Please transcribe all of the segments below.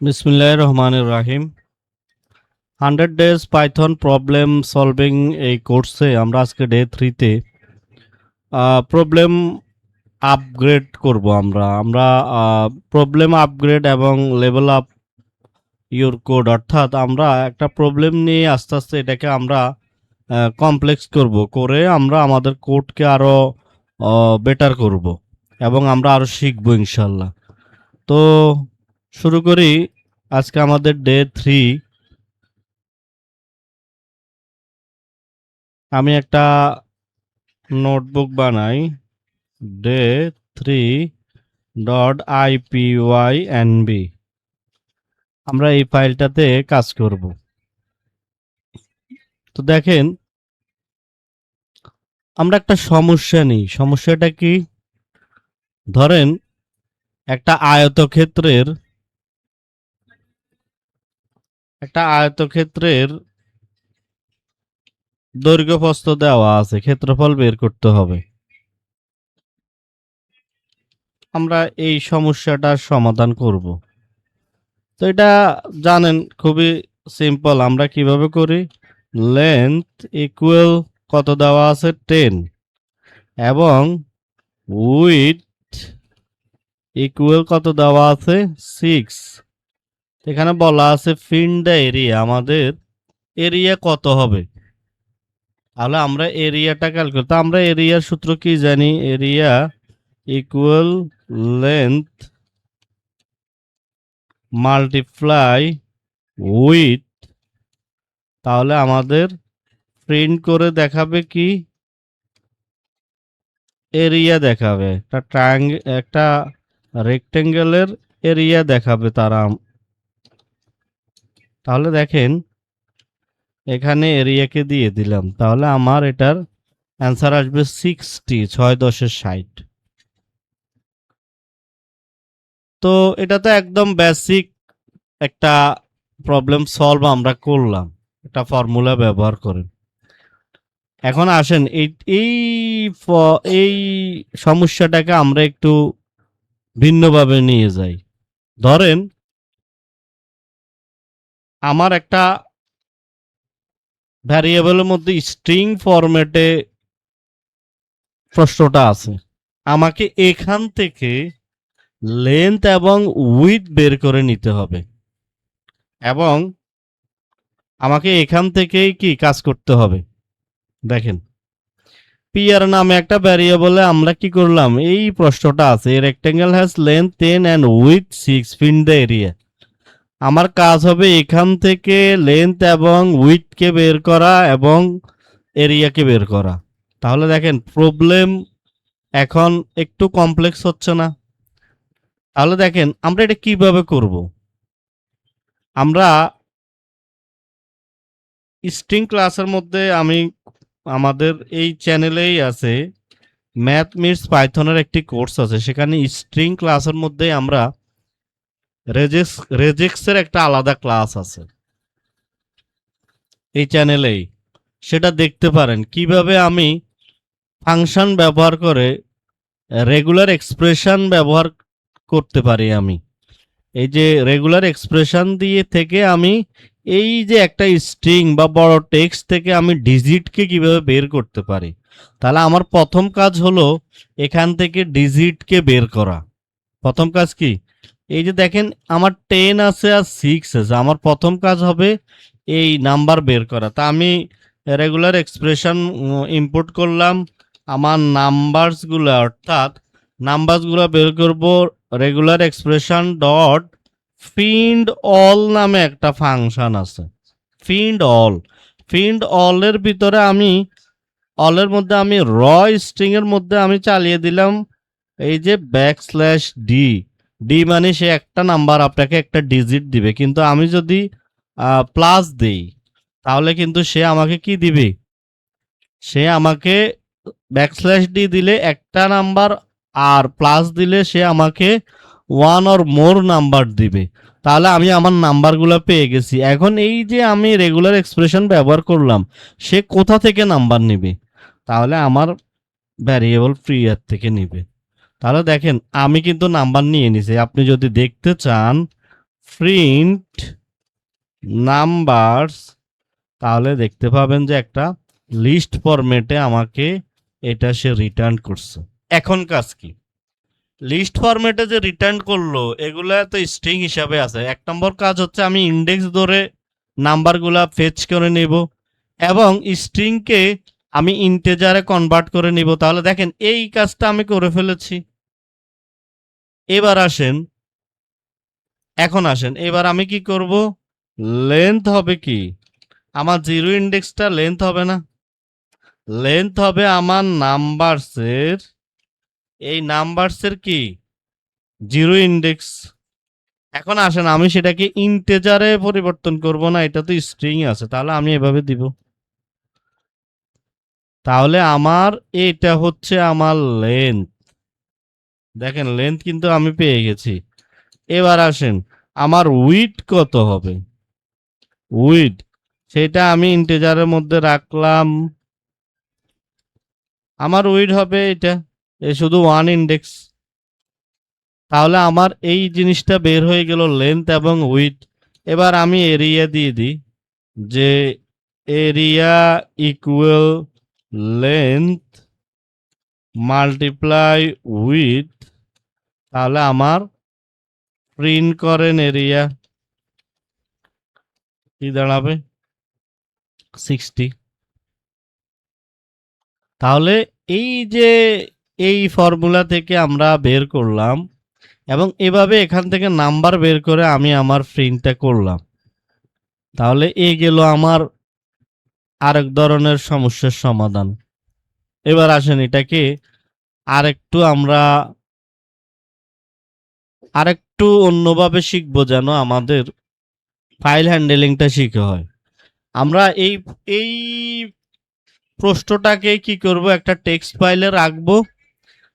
বিসমিল্লাহির রহমানির রাহিম। 100 days Python problem solving এই কোর্সে আমরা আজকে ডে 3-তে প্রবলেম আপগ্রেড করব। আমরা প্রবলেম আপগ্রেড এবং লেভেল আপ ইউর কোড, অর্থাৎ আমরা একটা প্রবলেম নিয়ে আস্তে আস্তে এটাকে আমরা কমপ্লেক্স করে আমরা আমাদের কোডকে আরও বেটার করব এবং আমরা আরও শিখবো ইনশাল্লাহ। তো শুরু করি। আজকে আমাদের ডে 3। আমি একটা নোটবুক বানাই, ডে 3.ipynb। আমরা এই ফাইলটাতে কাজ করব। তো দেখেন, আমরা একটা সমস্যা নিই। সমস্যাটা কি? ধরেন একটা আয়তক্ষেত্রের দৈর্ঘ্য প্রস্থ দেওয়া আছে, ক্ষেত্রফল বের করতে হবে। আমরা এই সমস্যাটার সমাধান করব। তো এটা জানেন, খুবই সিম্পল। আমরা কিভাবে করি? লেন্থ ইকুয়াল কত দেওয়া আছে? 10, এবং উইথ ইকুয়াল কত দেওয়া আছে? 6। এখানে বলা আছে ফিন্ড দ্য এরিয়া। আমাদের এরিয়া কত হবে? তাহলে আমরা এরিয়াটা ক্যালকুলেট, তো আমরা এরিয়ার সূত্র কি জানি? Area equal length multiply with. তাহলে আমাদের প্রিন্ট করে দেখাবে কি? এরিয়া দেখাবে। একটা রেক্টেঙ্গেলের এরিয়া দেখাবে তারা। তাহলে দেখেন, এখানে এরিয়াকে দিয়ে দিলাম, তাহলে আমার এটার অ্যান্সার আসবে 60, 6×10=60। তো এটা তো একদম বেসিক একটা প্রবলেম সলভ আমরা করলাম একটা ফর্মুলা ব্যবহার করে। এখন আসেন এই এই এই সমস্যাটাকে আমরা একটু ভিন্নভাবে নিয়ে যাই। ধরেন আমার একটা ভ্যারিয়েবলের মধ্যে স্ট্রিং ফরম্যাটে প্রশ্নটা আছে। আমাকে এখান থেকে লেন্থ এবং উইথ বের করে নিতে হবে, এবং আমাকে এখান থেকেই কি কাজ করতে হবে। দেখেন, পিআর নামে একটা ভ্যারিয়েবলে আমরা কি করলাম? এই প্রশ্নটা আছে, rectangle has length 10 and with 6, ফিন্ড the area. আমার কাজ হবে এখান থেকে লেন্থ এবং উইথকে বের করা এবং এরিয়াকে বের করা। তাহলে দেখেন, প্রবলেম এখন একটু কমপ্লেক্স হচ্ছে না? তাহলে দেখেন আমরা এটা কিভাবে করব। আমরা স্ট্রিং ক্লাসের মধ্যে আমাদের এই চ্যানেলেই আছে, ম্যাথ মিটস পাইথনের একটি কোর্স আছে। সেখানে স্ট্রিং ক্লাসের মধ্যে আমরা রেজেক্সের একটা আলাদা ক্লাস আছে এই চ্যানেলেই। সেটা দেখতে পারেন কিভাবে আমি ফাংশন ব্যবহার করে রেগুলার এক্সপ্রেশন ব্যবহার করতে পারি। আমি এই যে রেগুলার এক্সপ্রেশন দিয়ে থেকে আমি এই যে একটা স্ট্রিং বা বড় টেক্সট থেকে আমি ডিজিটকে কিভাবে বের করতে পারি। তাহলে আমার প্রথম কাজ হলো এখান থেকে ডিজিটকে বের করা। প্রথম কাজ কি? এই যে দেখেন, আমার 10 আছে আর 6 আছে। আমার প্রথম কাজ হবে এই নাম্বার বের করা। তা আমি রেগুলার এক্সপ্রেশন ইনপুট করলাম। আমার নাম্বারসগুলো, অর্থাৎ নাম্বারসগুলো বের করব। রেগুলার এক্সপ্রেশন ডট ফিন্ড অল নামে একটা ফাংশন আছে। ফিন্ড অলের ভিতরে আমি অলের মধ্যে আমি স্ট্রিং এর মধ্যে আমি চালিয়ে দিলাম এই যে ব্যাকস্ল্যাশ ডি। ডি মানে সে একটা নাম্বার আপনাকে একটা ডিজিট দিবে, কিন্তু আমি যদি প্লাস দেই তাহলে কিন্তু সে আমাকে কি দিবে? সে আমাকে ব্যাকস্ল্যাশ ডি দিলে একটা নাম্বার, আর প্লাস দিলে সে আমাকে ওয়ান অর মোর নাম্বার দিবে। তাহলে আমি আমার নাম্বারগুলো পেয়ে গেছি। এখন এই যে আমি রেগুলার এক্সপ্রেশন ব্যবহার করলাম, সে কোথা থেকে নাম্বার নিবে? তাহলে আমার ভ্যারিয়েবল প্রিয়ার থেকে নিবে। তাহলে দেখেন, আমি কিন্তু নাম্বার নিয়ে নিছি। আপনি যদি দেখতে চান, প্রিন্ট নাম্বারস, তাহলে দেখতে পাবেন যে একটা লিস্ট ফরম্যাটে আমাকে এটা সে রিটার্ন করছে। এখন কাজ কি, লিস্ট ফরম্যাটে যে রিটার্ন করলো এগুলা তো স্ট্রিং হিসাবে আছে। 1 নম্বর কাজ হচ্ছে আমি ইন্ডেক্স ধরে নাম্বারগুলা ফেচ করে নেব এবং স্ট্রিংকে আমি ইন্টেজারে কনভার্ট করে নিব। তাহলে দেখেন এই কাজটা আমি করে ফেলেছি। এবার আসেন, এবার আমি কি করব, লেন্থ হবে কি, আমার জিরো ইন্ডেক্সটা লেন্থ হবে না, লেন্থ হবে আমার নাম্বারসের, এই নাম্বারসের কি জিরো ইন্ডেক্স। এখন আসেন আমি সেটাকে ইন্টেজারে পরিবর্তন করব না, এটা তো স্ট্রিং আছে, তাহলে আমি এভাবে দিব। তাহলে আমার এটা হচ্ছে আমার লেন্থ, দেখেন লেন্থ কিন্তু আমি পেয়ে গেছি। এবার আসেন আমার উইড কত হবে, উইড সেটা আমি ইন্টেজারের মধ্যে রাখলাম, আমার উইড হবে এটা, এ শুধু 1 ইন্ডেক্স। তাহলে আমার এই জিনিসটা বের হয়ে গেল লেন্থ এবং উইড। এবার আমি এরিয়া দিয়ে দিই যে area equal length multiply weed, তাহলে আমার প্রিন্ট করেন এরিয়া কি দাঁড়াবে 60। তাহলে এই যে এই ফর্মুলা থেকে আমরা বের করলাম এবং এভাবে এখান থেকে নাম্বার বের করে আমি আমার প্রিন্টটা করলাম। তাহলে এই গেল আমার আরেক ধরনের সমস্যার সমাধান। এবার আসেন এটাকে আমরা আরেকটু অন্যভাবে শিখবো, যেন আমাদের ফাইল হ্যান্ডেলিংটা শিখে হয়। আমরা এই এই প্রশ্নটাকে কি করব, একটা টেক্সট ফাইলে রাখবো,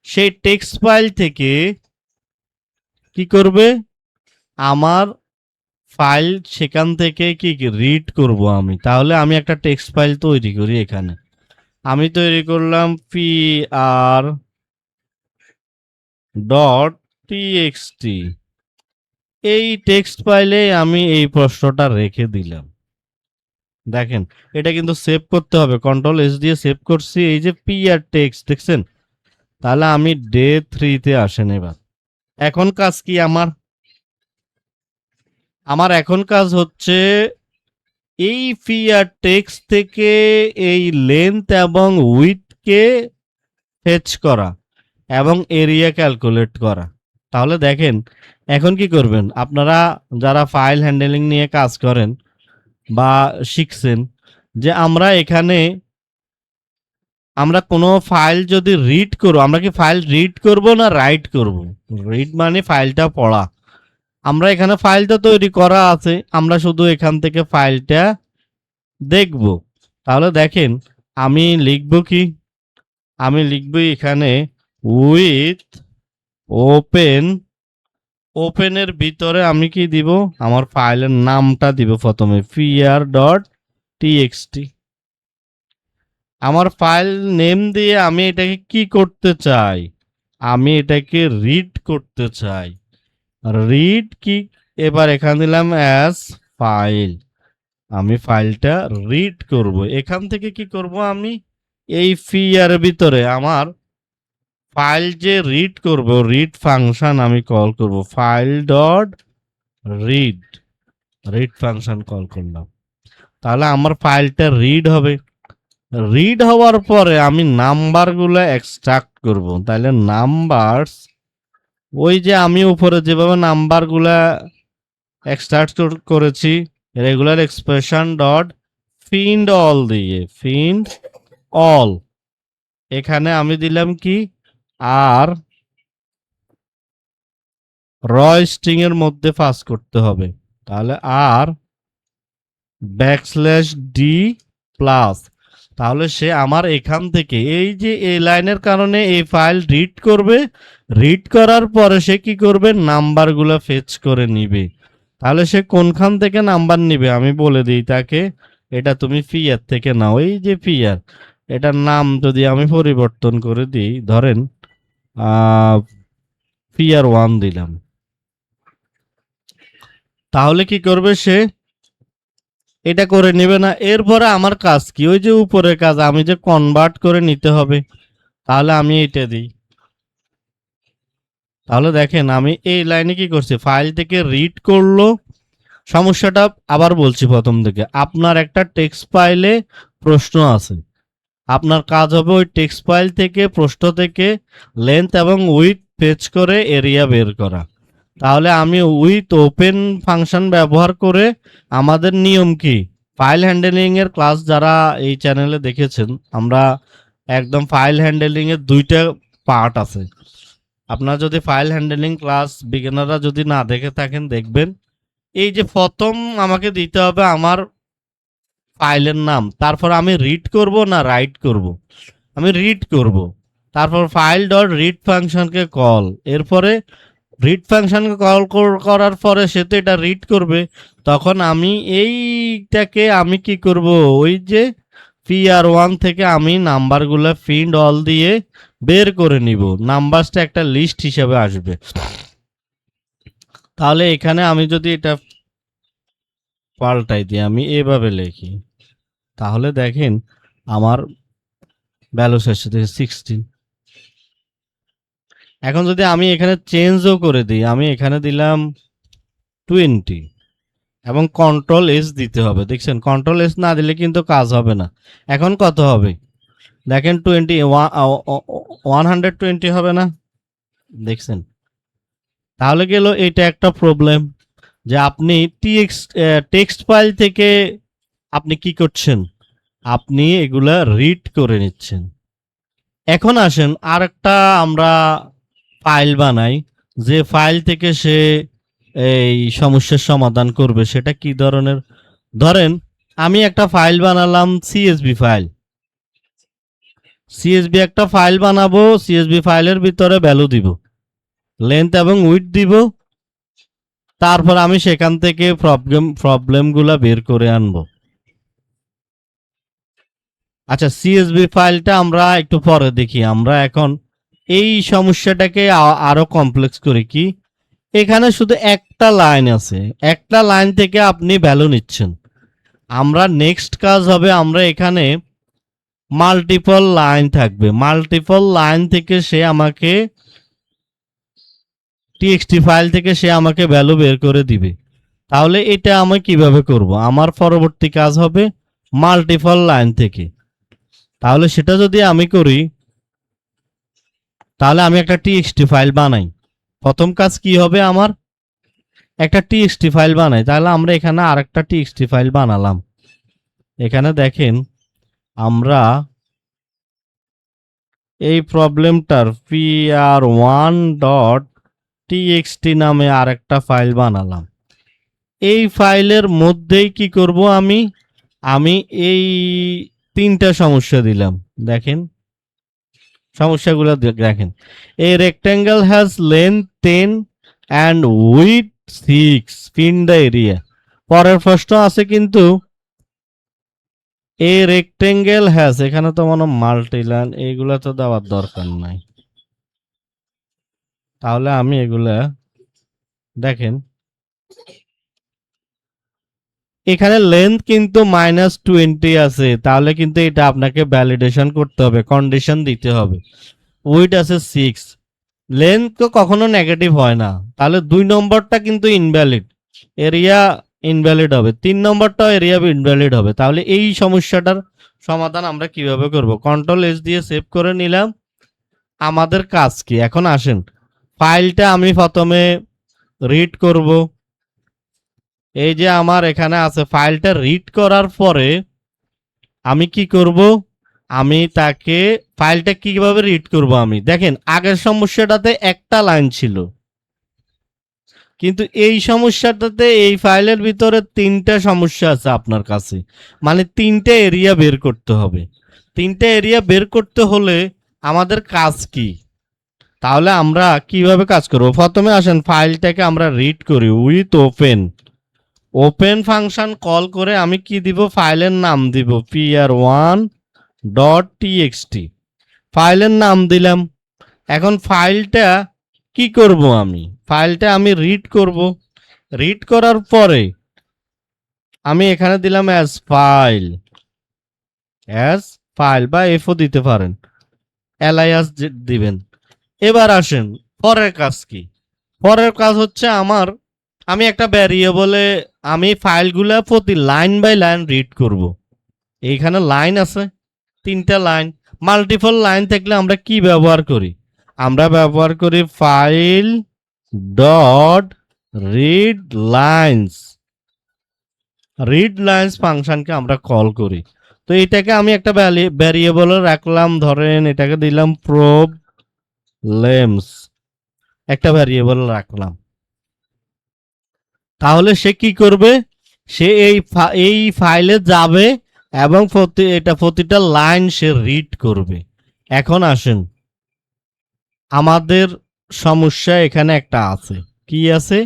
সেই টেক্সট ফাইল থেকে কি করবে আমার ফাইল, সেখান থেকে কি রিড করব আমি। তাহলে আমি একটা টেক্সট ফাইল তৈরি করি, এখানে আমি তৈরি করলাম pr ডট টিএক্সটি, এই টেক্সট ফাইলে আমি এই প্রশ্নটা রেখে দিলাম। দেখেন এটা কিন্তু সেভ করতে হবে, কন্ট্রোল এস দিয়ে সেভ করছি, এই যে pr টেক্সট দেখছেন। তাহলে আমি ডে 3 তে আসেন। এবার এখন কাজ কি আমার, এখন কাজ হচ্ছে এই pr টেক্সট থেকে এই লেন্থ এবং উইডথকে ফেচ করা এবং এরিয়া ক্যালকুলেট করা। তাহলে দেখেন এখন কি করবেন আপনারা যারা ফাইল হ্যান্ডেলিং নিয়ে কাজ করেন বা শিখছেন, যে আমরা এখানে আমরা কোনো ফাইল যদি রিড করব, আমরা কি ফাইল রিড করব না রাইট করব? রিড মানে ফাইলটা পড়া। আমরা এখানে ফাইলটা তৈরি করা আছে, আমরা শুধু এখান থেকে ফাইলটা দেখব। তাহলে দেখেন আমি লিখব কি, আমি লিখব এখানে উইথ ওপেন, ওপেনের ভিতরে আমি কি দিব, আমার ফাইলের নামটা দিব প্রথমে pr.txt। আমার ফাইল নেম দিয়ে আমি এটাকে কি করতে চাই, আমি এটাকে রিড করতে চাই। রিড কি, এবার এখানে দিলাম অ্যাজ ফাইল, আমি ফাইলটা রিড করব। এখান থেকে কি করব, আমি এই pr ভিতরে আমার ফাইল যে রিড করব, রিড ফাংশন আমি কল করব, file dot read, read function call করলাম। তাহলে আমার ফাইলটা রিড হবে। রিড হওয়ার পরে আমি নাম্বারগুলো এক্সট্রাক্ট করব। তাহলে নাম্বারস, ওই যে আমি উপরে যেভাবে নাম্বারগুলা এক্সট্রাক্ট করেছি, রেগুলার এক্সপ্রেশন ডট ফিন্ড অল দিয়ে, ফিন্ড অল, এখানে আমি দিলাম কি আর র স্ট্রিং এর মধ্যে পাস করতে হবে। তাহলে আর ব্যাকস্ল্যাশ ডি প্লাস, তাহলে সে আমার এখান থেকে এই যে এই লাইনের কারণে এই ফাইল রিড করবে, রিড করার পরে সে কি করবে নাম্বারগুলো ফেচ করে নিবে। তাহলে সে কোনখান থেকে নাম্বার নিবে আমি বলে দিই তাকে, এটা তুমি পিআর থেকে নাও, এই যে পিআর, এটার নাম যদি আমি পরিবর্তন করে দিই, ধরেন পিআর 1 দিলাম। তাহলে কি করবে সে? এটা করে নেবে না। এরপরে আমার কাজ কি? ওই যে উপরের কাজ, আমি যে কনভার্ট করে নিতে হবে। তাহলে আমি এটা দিই। তাহলে দেখেন আমি এই লাইনে কি করছি, ফাইল থেকে রিড করলো। সমস্যাটা আবার বলছি প্রথম থেকে, আপনার একটা টেক্সট ফাইলে প্রশ্ন আছে, আপনার কাজ হবে ওই টেক্সট ফাইল থেকে প্রশ্ন থেকে লেন্থ এবং উইথ ফেচ করে এরিয়া বের করা। তাহলে আমি উইথ ওপেন ফাংশন ব্যবহার করে, আমাদের নিয়ম কি, ফাইল হ্যান্ডেলিং এর ক্লাস যারা এই চ্যানেলে দেখেছেন, আমরা একদম ফাইল হ্যান্ডেলিং এর দুইটা পার্ট আছে। আপনার যদি ফাইল হ্যান্ডেলিং ক্লাস বিগিনাররা যদি না দেখে থাকেন, দেখবেন। এই যে প্রথম আমাকে দিতে হবে আমার ফাইলের নাম, তারপর আমি রিড করব না রাইট করব, আমি রিড করব। তারপর ফাইল ডট রিড ফাংশনকে কল, এরপরে রিড ফাংশনকে কল করার পরে সে তো এটা রিড করবে। তখন আমি এইটাকে আমি কি করব, ওই যে PR1 থেকে আমি নাম্বারগুলো ফিন্ড অল দিয়ে বের করে নিব, নাম্বারসটা একটা লিস্ট হিসেবে আসবে। তাহলে এখানে আমি যদি এটা পাল্টাই দিই, আমি এভাবে লিখি, তাহলে দেখেন আমার ভ্যালু শেষে থেকে 16। এখন যদি আমি এখানে চেঞ্জও করে দিই, আমি এখানে দিলাম 20 এবং কন্ট্রোল এস দিতে হবে। দেখছেন, কন্ট্রোল এস না দিলে কিন্তু কাজ হবে না। এখন কত হবে দেখেন, 120 হবে না? দেখছেন, তাহলে গেল এটা একটা প্রবলেম, যে আপনি টেক্সট ফাইল থেকে আপনি কি করছেন, আপনি এগুলা রিড করে নিচ্ছেন। এখন আসেন আরেকটা আমরা ফাইল বানাই, যে ফাইল থেকে সে এই সমস্যার সমাধান করবে। সেটা কি ধরনের? ধরেন আমি একটা ফাইল বানালাম, সিএসবি ফাইল। সিএসবি একটা ফাইল বানাবো, সিএসবি ফাইলের ভিতরে ভ্যালু দিব, লেন্থ এবং উইডথ দিব। তারপর আমি সেখান থেকে প্রবলেমগুলা বের করে আনবো। আচ্ছা, সিএসবি ফাইলটা আমরা একটু পরে দেখি। আমরা এখন এই সমস্যাটাকে আরো কমপ্লেক্স করি। কি, এখানে শুধু একটা লাইন আছে, একটা লাইন থেকে আপনি ভ্যালু নিচ্ছেন। আমরা নেক্সট কাজ হবে, আমরা এখানে মাল্টিপল লাইন থাকবে, মাল্টিপল লাইন থেকে সে আমাকে টিএক্সটি ফাইল থেকে সে আমাকে ভ্যালু বের করে দিবে। তাহলে এটা আমি কিভাবে করব? আমার পরবর্তী কাজ হবে মাল্টিপল লাইন থেকে। তাহলে সেটা যদি আমি করি, তাহলে আমি একটা টিএক্সটি ফাইল বানাই। প্রথম কাজ কি হবে আমার, একটা টিএক্সটি ফাইল বানাই। তাহলে আমরা এখানে আরেকটা টিএক্সটি ফাইল বানালাম। এখানে দেখেন আমরা এই প্রবলেমটার PR1.txt নামে আরেকটা ফাইল বানালাম। এই ফাইলের মধ্যেই কি করব, আমি আমি এই তিনটা সমস্যা দিলাম। দেখেন সমস্যাগুলো দেখেন, a rectangle has length 10 and with 6 find the area. পরের প্রশ্ন আছে কিন্তু এ রেক্টেঙ্গেল হ্যাজ, এখানে তো মনে মাল্টিলাইন, এইগুলা তো দেওয়ার দরকার নাই। তাহলে আমি এগুলা দেখেন, এখানে লেন্থ কিন্তু -20 আছে, তাহলে কিন্তু এটা আপনাকে ভ্যালিডেশন করতে হবে, কন্ডিশন দিতে হবে। উইথ আছে 6, লেন্থ তো কখনো নেগেটিভ হয় না, তাহলে 2 নম্বরটা কিন্তু ইনভ্যালিড, এরিয়া ইনভ্যালিড হবে। 3 নম্বরটাও এরিয়া ইনভ্যালিড হবে। তাহলে এই সমস্যাটার সমাধান আমরা কিভাবে করব? কন্ট্রোল এস দিয়ে সেভ করে নিলাম। আমাদের কাজ কি? এখন আসেন, ফাইলটা আমি প্রথমে রিড করব। এই যে আমার এখানে আছে, ফাইলটা রিড করার পরে আমি কি করব, আমি তাকে ফাইলটা কিভাবে রিড করব, আমি দেখেন আগের সমস্যাটাতে একটা লাইন ছিল, কিন্তু এই সমস্যাটাতে এই ফাইলের ভিতরে তিনটা সমস্যা আছে আপনার কাছে, মানে তিনটে এরিয়া বের করতে হবে। তিনটে এরিয়া বের করতে হলে আমাদের কাজ কি? তাহলে আমরা কিভাবে কাজ করব? প্রথমে আসেন ফাইলটাকে আমরা রিড করি with open. Open function call করে আমি কি দিব, ফাইলের নাম দিব PR1.txt, ফাইলের নাম দিলাম। এখন ফাইলটা কি করব, আমি ফাইলটা আমি রিড করব। রিড করার পরে আমি এখানে দিলাম অ্যাজ ফাইল বা এফও দিতে পারেন, এলাইয়াস দিবেন। এবার আসেন পরের কাজ কি। পরের কাজ হচ্ছে আমি একটা ভ্যারিয়েবলে আমি ফাইলগুলা প্রতি লাইন বাই লাইন রিড করব। এইখানে লাইন আছে 3টা লাইন, মাল্টিপল লাইন থাকলে আমরা কি ব্যবহার করি? আমরা ব্যবহার করি ফাইল ডট রিড লাইন্স ফাংশনকে আমরা কল করি। তো এটাকে আমি একটা ভ্যারিয়েবলে রাখলাম, ধরেন এটাকে দিলাম প্রবলেমস, একটা ভ্যারিয়েবল রাখলাম। তাহলে সে কি করবে? সে এই ফাইলে যাবে এবং প্রতিটা লাইন সে রিড করবে। এখন আসেন, আমাদের সমস্যা এখানে একটা আছে। কি আছে?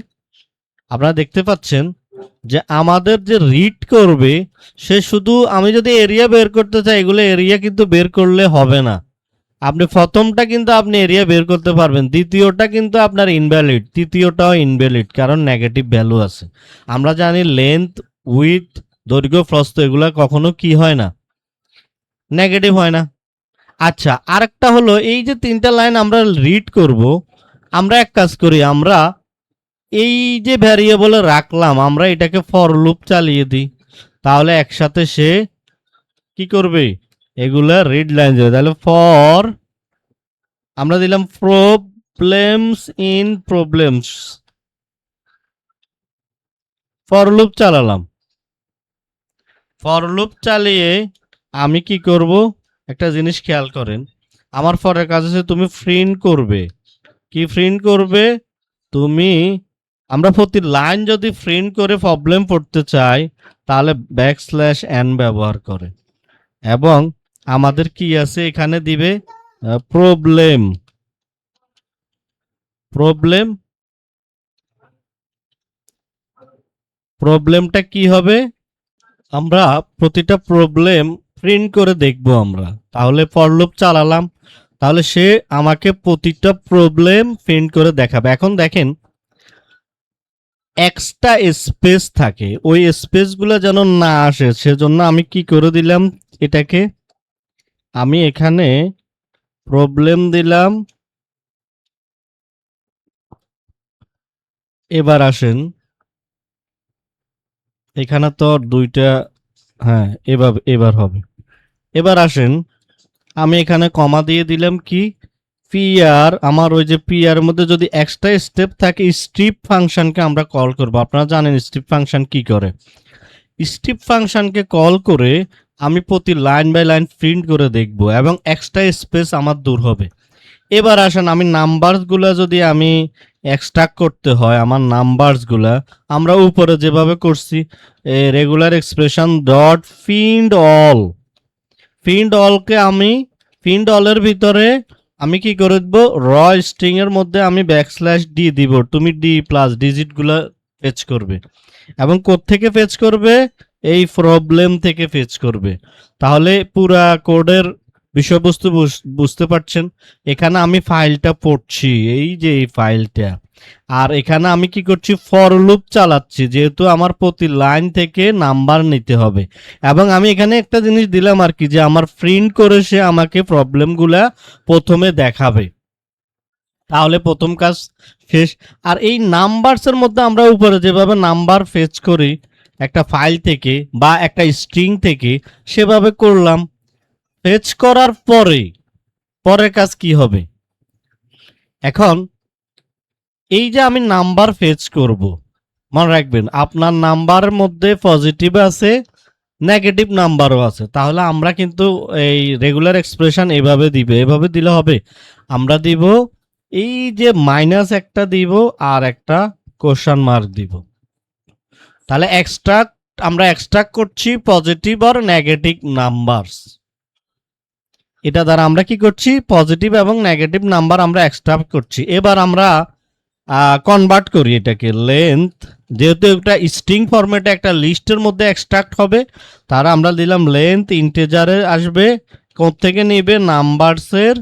আপনারা দেখতে পাচ্ছেন যে আমাদের যে রিড করবে সে শুধু, আমি যদি এরিয়া বের করতে চাই, এগুলো এরিয়া কিন্তু বের করলে হবে না। আপনি প্রথমটা কিন্তু আপনি এরিয়া বের করতে পারবেন, দ্বিতীয়টা কিন্তু আপনার ইনভ্যালিড, তৃতীয়টাও ইনভ্যালিড, কারণ নেগেটিভ ভ্যালু আছে। আমরা জানি লেন্থ, উইথ, দৈর্ঘ্য, প্রস্থ এগুলা কখনো কি হয় না, নেগেটিভ হয় না। আচ্ছা, আরেকটা হলো এই যে 3টা লাইন আমরা রিড করব, আমরা এক কাজ করি, আমরা এই যে ভ্যারিয়েবলে রাখলাম, আমরা এটাকে ফর লুপ চালিয়ে দিই, তাহলে একসাথে সে কি করবে? এগুলা রিড লাইন যাবে। তাহলে আমরা দিলাম প্রবলেমস, ফর লুপ চালালাম। ফর লুপ চালিয়ে আমি কি করব? একটা জিনিস খেয়াল করেন, আমার ফরের কাজ হচ্ছে তুমি প্রিন্ট করবে। কি প্রিন্ট করবে তুমি? আমরা প্রতি লাইন যদি প্রিন্ট করে প্রবলেম পড়তে চাই তাহলে \n ব্যবহার করে, এবং আমাদের কি আছে এখানে দিবে প্রবলেমটা কি হবে? আমরা প্রতিটা প্রবলেম প্রিন্ট করে দেখব আমরা। তাহলে ফর লুপ চালালাম, তাহলে সে আমাকে প্রতিটা প্রবলেম প্রিন্ট করে দেখাবে। এখন দেখেন এক্সট্রা স্পেস থাকে, ওই স্পেসগুলো যেন না আসে সেজন্য আমি কি করে দিলাম এটাকে, আমি এখানে প্রবলেম দিলাম। এবার আসেন, এখানে তো দুইটা, হ্যাঁ এবার হবে। এবার আসেন, আমি এখানে কমা দিয়ে দিলাম কি পিআর, আমার ওই যে পিআর মধ্যে যদি এক্সট্রা স্টেপ থাকে স্ট্রিপ ফাংশনকে আমরা কল করব। আপনারা জানেন স্ট্রিপ ফাংশন কি করে। স্ট্রিপ ফাংশনকে কল করে আমি প্রতি লাইন বাই লাইন প্রিন্ট করে দেখব এবং এক্সট্রা স্পেস আমার দূর হবে। এবার আসেন, আমি নাম্বারসগুলো যদি আমি এক্সট্রাক্ট করতে হয়, আমার নাম্বারসগুলা আমরা উপরে যেভাবে করছি, রেগুলার এক্সপ্রেশন ডট ফিন্ড অলকে আমি ফিন্ড অলের ভিতরে আমি কি করে দেবো, র স্ট্রিং এর মধ্যে আমি \d দিব, তুমি ডি প্লাস ডিজিটগুলো ফেচ করবে। এবং কোত্থেকে ফেচ করবে? এই প্রবলেম থেকে ফেচ করবে। তাহলে পুরা কোডের বিষয়বস্তু বুঝতে পারছেন। এখানে আমি ফাইলটা পড়ছি, এই যে এই ফাইলটা, আর এখানে আমি কি করছি? ফর লুপ চালাচ্ছি, যেহেতু আমার প্রতি লাইন থেকে নাম্বার নিতে হবে। এবং আমি এখানে একটা জিনিস দিলাম আর কি, যে আমার প্রিন্ট করে সে আমাকে প্রবলেমগুলা প্রথমে দেখাবে। তাহলে প্রথম কাজ শেষ। আর এই নাম্বারসের মধ্যে আমরা উপরে যেভাবে নাম্বার ফেচ করি একটা ফাইল থেকে বা একটা স্ট্রিং থেকে, সেভাবে করলাম। ফেচ করার পরের কাজ কি হবে? এখন এই যে আমি নাম্বার ফেচ করব, মনে রাখবেন আপনার নাম্বারের মধ্যে পজিটিভ আছে, নেগেটিভ নাম্বারও আছে। তাহলে আমরা কিন্তু এই রেগুলার এক্সপ্রেশন এভাবে দিলে হবে। আমরা দিব এই যে মাইনাস একটা দিব আর একটা কোশ্চেন মার্ক দিব। তাহলে আমরা এক্সট্রাক্ট করছি পজিটিভ আর নেগেটিভ নাম্বারস। এটা দ্বারা আমরা কি করছি? পজিটিভ এবং নেগেটিভ নাম্বার আমরা এক্সট্রাক্ট করছি। এবার আমরা কনভার্ট করি এটাকে লেন্থ, যেহেতু একটা স্ট্রিং ফরম্যাটে একটা লিস্টের মধ্যে এক্সট্রাক্ট হবে, তারা আমরা দিলাম লেন্থ ইন্টিজারে আসবে। কোত্থেকে নিবে? নাম্বারসের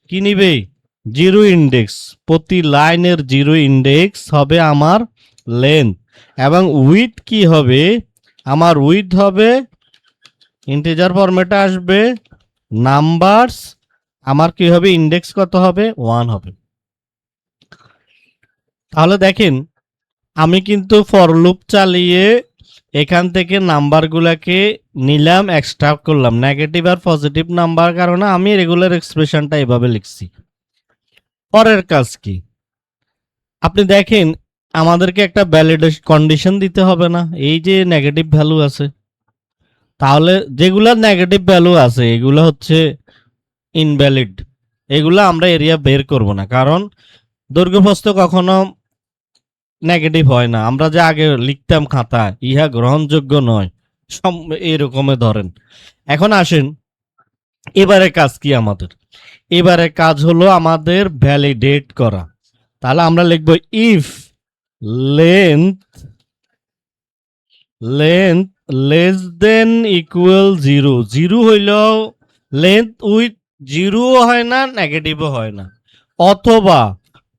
কি নিবে? Zero index. প্রতি লাইনের জিরো ইন্ডেক্স হবে আমার লেন্থ। এবং উইথ কি হবে, আমার উইথ হবে ইন্টিজার ফরম্যাটে আসবে, নাম্বারস আমার কি হবে, ইন্ডেক্স কত হবে, 1 হবে। তাহলে দেখেন আমি কিন্তু ফর লুপ চালিয়ে এখান থেকে নাম্বারগুলোকে নিলাম, এক্সট্রাক্ট করলাম নেগেটিভ আর পজিটিভ নাম্বার কারণে আমি রেগুলার এক্সপ্রেশনটা এভাবে লিখছি। পরের কাজ কি, আপনি দেখেন আমাদেরকে একটা ভ্যালিডেশন কন্ডিশন দিতে হবে না, এই যে নেগেটিভ ভ্যালু আছে, তাহলে যেগুলা নেগেটিভ ভ্যালু আছে এগুলো হচ্ছে ইনভ্যালিড, এগুলো আমরা এরিয়া বের করব না, কারণ দৈর্ঘ্য প্রস্থ কখনো নেগেটিভ হয় না, আমরা যে আগে লিখতাম খাতায় ইহা গ্রহণযোগ্য নয়, এরকমে ধরেন। এখন আসেন এবারে কাজ কি আমাদের, এবারে কাজ হলো আমাদের ভ্যালিডেট করা। তাহলে আমরা লিখব if length length less than equal 0, 0 হইল লেন্থ উইথ 0 হয় না নেগেটিভও হয় না, অথবা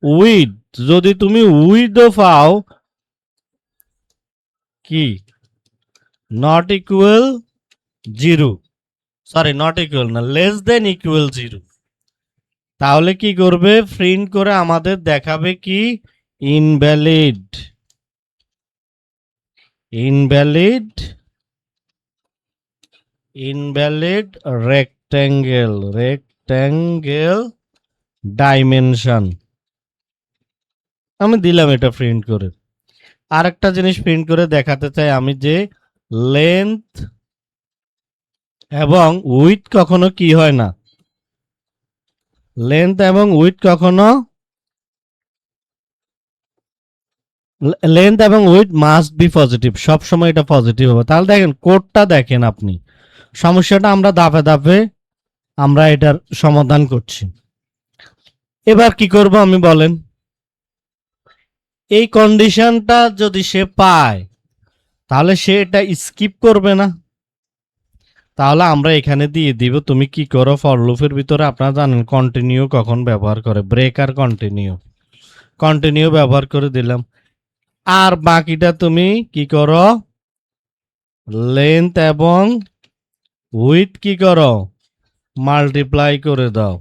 উইথ যদি তুমি উইথও পাও কি not equal 0, sorry not equal না, লেস দেন ইকুয়াল 0, তাহলে কি করবে, প্রিন্ট করে আমাদের দেখাবে কি invalid, invalid invalid rectangle, rectangle dimension আমি দিলাম এটা প্রিন্ট করে। আরেকটা জিনিস প্রিন্ট করে দেখাতে চাই আমি, যে লেন্থ এবং উইথ কখনো কি হয় না, লেন্থ এবং উইথ কখনো, লেন্থ এবং উইথ মাস্ট বি পজিটিভ, সব সময় এটা পজিটিভ হবে। তাহলে দেখেন কোডটা দেখেন আপনি, সমস্যাটা আমরা ধাপে ধাপে আমরা এটার সমাধান করছি। এবার কি করব আমি বলেন, এই কন্ডিশনটা যদি সে পায় তাহলে সে এটা স্কিপ করবে না, তাহলে আমরা এখানে দিয়ে দিব, তুমি কি করো ফর লুপের ভিতরে আপনারা জানেন কন্টিনিউ কখন ব্যবহার করে, ব্রেক আর কন্টিনিউ, কন্টিনিউ ব্যবহার করে দিলাম। আর বাকিটা তুমি কি করো, লেন্থ এবং উইথ কি করো মাল্টিপ্লাই করে দাও।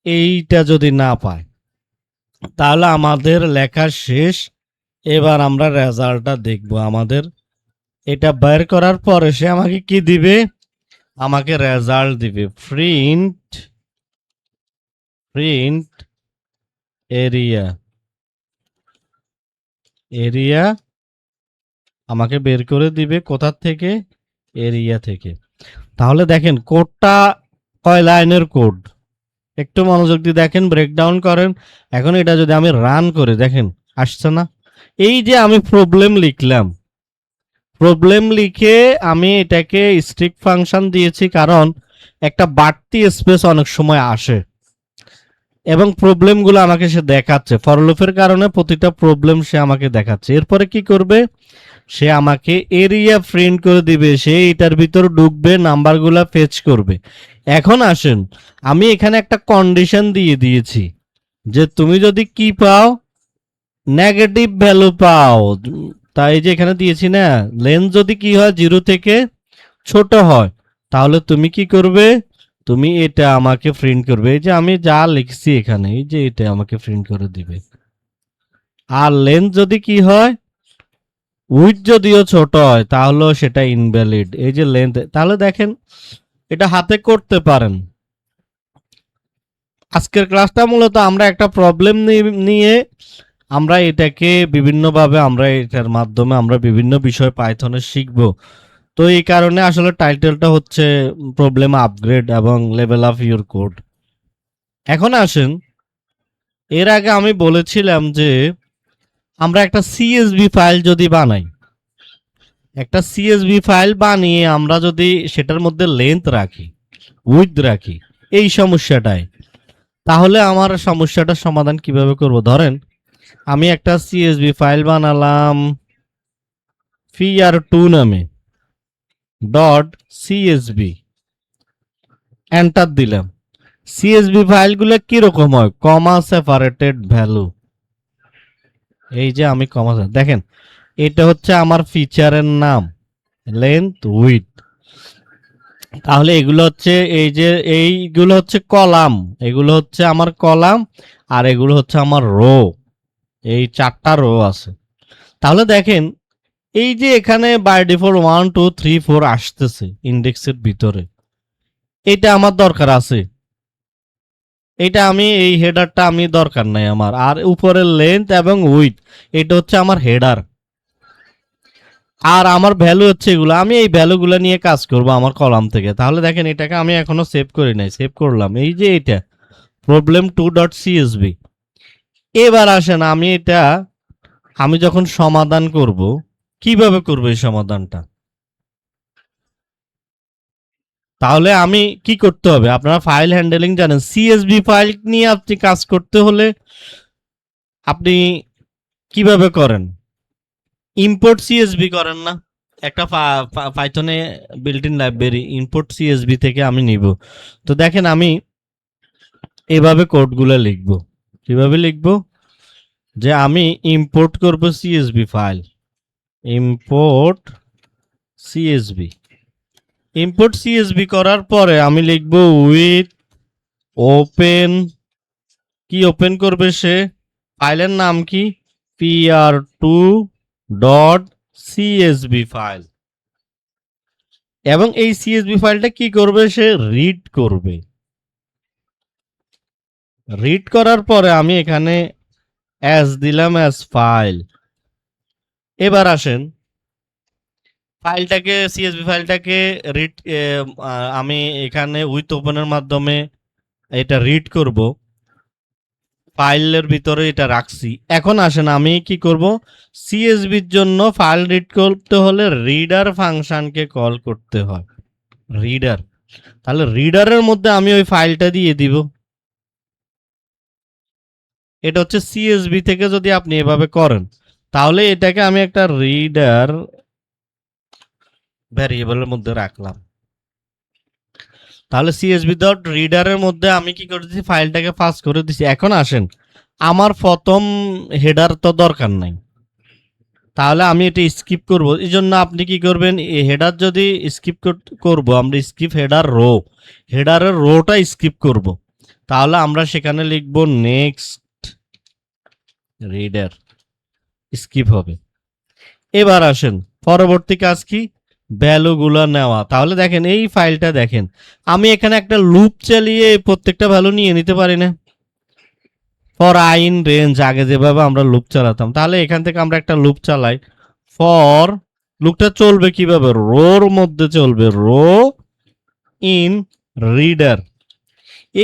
এইটা যদি না পায় তাহলে আমাদের লেখা শেষ। এবার আমরা রেজাল্টটা দেখব, আমাদের এটা বের করার পরে সে আমাকে কি দিবে, আমাকে রেজাল্ট দিবে, প্রিন্ট প্রিন্ট এরিয়া, এরিয়া আমাকে বের করে দিবে কোথা থেকে, এরিয়া থেকে। তাহলে দেখেন কোডটা কয় লাইনের কোড, একটু মনোযোগ দিয়ে দেখেন, ব্রেকডাউন করেন। এখন এটা যদি আমি রান করে দেখেন আসছে না, এই যে আমি প্রবলেম লিখলাম, প্রবলেম লিখে আমি এটাকে স্ট্রিক ফাংশন দিয়েছি, কারণ একটা বাড়তি স্পেস অনেক সময় আসে এবং প্রবলেমগুলো আমাকে সে দেখাচ্ছে, ফর লুপের কারণে প্রতিটা প্রবলেম সে আমাকে দেখাচ্ছে। এরপরে কি করবে, সে আমাকে এরিয়া প্রিন্ট করে দিবে, সে এটার ভিতর ঢুকবে, নাম্বারগুলা ফেচ করবে। এখন আসেন আমি এখানে একটা কন্ডিশন দিয়ে দিয়েছি, যে তুমি যদি কি পাও, নেগেটিভ ভ্যালু পাও, তাই যে এখানে দিয়েছি না, লেন্থ যদি কি হয় 0 থেকে ছোট হয়, তাহলে তুমি কি করবে, তুমি এটা আমাকে প্রিন্ট করবে, এই যে আমি যা লিখছি এখানে, এই যে এটা আমাকে প্রিন্ট করে দিবে। আর লেন্থ যদি কি হয়, উইথ যদিও ছোট হয় তাহলেও সেটা ইনভ্যালিড, এই যে লেন্থ। তাহলে দেখেন এটা হাতে করতে পারেন। আজকের ক্লাসটা মূলত আমরা একটা প্রবলেম নিয়ে আমরা এটাকে বিভিন্নভাবে আমরা এটার মাধ্যমে আমরা বিভিন্ন বিষয় পাইথনে শিখব। তো এই কারণে আসলে টাইটেলটা হচ্ছে প্রবলেম আপগ্রেড এবং লেভেল অফ ইউর কোড। এখন আসেন, এর আগে আমি বলেছিলাম যে আমরা একটা সিএসভি ফাইল যদি বানাই, একটা সিএসভি ফাইল বানিয়ে আমরা যদি সেটার মধ্যে লেন্থ রাখি, উইথ রাখি, এই সমস্যাটায়, তাহলে আমার সমস্যাটার সমাধান কিভাবে করব। ধরেন আমি একটা সিএসভি ফাইল বানালাম fir2 নামে ডট সিএসভি, এন্টার দিলাম। সিএসভি ফাইলগুলো কিরকম হয়, কমা সেপারেটেড ভ্যালু, এই যে আমি কমা দেখেন, এটা হচ্ছে আমার ফিচারের নাম, লেন্থ উইথ। তাহলে এগুলো হচ্ছে এই যে এইগুলো হচ্ছে কলাম, এগুলো হচ্ছে আমার কলাম, আর এগুলো হচ্ছে আমার রো। এই 4টা রো আছে। তাহলে দেখেন এই যে এখানে বাই ডিফল্ট 1 2 3 4 আসতেছে ইন্ডেক্সের ভিতরে, এটা আমার দরকার আছে। এটা আমি এই হেডারটা আমি দরকার নাই আমার। আর উপরের লেন্থ এবং উইথ এটা হচ্ছে আমার হেডার, আর আমার ভ্যালু হচ্ছে এগুলো। আমি এই ভ্যালুগুলো নিয়ে কাজ করব আমার কলাম থেকে। তাহলে দেখেন এটাকে আমি এখনো সেভ করি নাই, সেভ করলাম, এই যে এটা problem2.csv। এবার আসেন আমি যখন সমাধান করব, কিভাবে করব এই সমাধানটা? তাহলে আমি কি করতে হবে? আপনারা ফাইল হ্যান্ডেলিং জানেন, সিএসভি ফাইল নিয়ে আপনি কাজ করতে হলে আপনি কিভাবে করেন? ইম্পোর্ট সিএসভি করেন না? একটা পাইথনে built in library import CSV থেকে আমি নিব। তো দেখেন আমি এভাবে কোডগুলো লিখব। কিভাবে লিখব? যে আমি ইম্পোর্ট করব CSV file, import CSV. Import CSV করার পরে আমি লিখব উইথ ওপেন, কি ওপেন করবে সে? ফাইলের নাম কি? pr2 dot CSV file. এবং এই সিএসভি ফাইলটা কি করবে? সে রিড করবে। রিড করার পরে আমি এখানে অ্যাজ দিলাম, অ্যাজ ফাইল। এবার আসেন ফাইলটাকে, সিএসভি ফাইলটাকে রিড, আমি এখানে উইথ ওপেনের মাধ্যমে এটা রিড করব, ফাইলের ভিতরে এটা রাখছি। এখন আসেন আমি কি করব? সিএসভির জন্য ফাইল রিড করতে হলে রিডার ফাংশনকে কল করতে হয়, রিডার। তাহলে রিডারের মধ্যে আমি ওই ফাইলটা দিয়ে দিব। এটা হচ্ছে সিএসভি থেকে যদি আপনি এভাবে করেন, তাহলে এটাকে আমি একটা রিডার ভ্যারিয়েবলের মধ্যে রাখলাম। তাহলে সিএসভি ডট রিডারের মধ্যে আমি কি করে দিচ্ছি? ফাইলটাকে পাস করে দিচ্ছি। এখন আসেন আমার প্রথম হেডার তো দরকার নাই, তাহলে আমি এটা স্কিপ করব। এই জন্য আপনি কি করবেন? এই হেডার যদি স্কিপ করব, আমরা স্কিপ হেডার রো, হেডারের রোটা স্কিপ করব। তাহলে আমরা সেখানে লিখব নেক্সট রিডার, স্কিপ হবে। এবার আসেন পরবর্তী কাজ কি? ভ্যালুগুলো নেওয়া। তাহলে দেখেন এই ফাইলটা দেখেন, আমি এখানে একটা লুপ চালিয়ে প্রত্যেকটা ভ্যালু নিয়ে নিতে পারি না? ফর আই ইন রেঞ্জ, আগে যেভাবে আমরা লুপ চালাতাম, তাহলে এখান থেকে আমরা একটা লুপ চালাই। ফর লুপটা চলবে কিভাবে? রোর মধ্যে চলবে, রো ইন রিডার।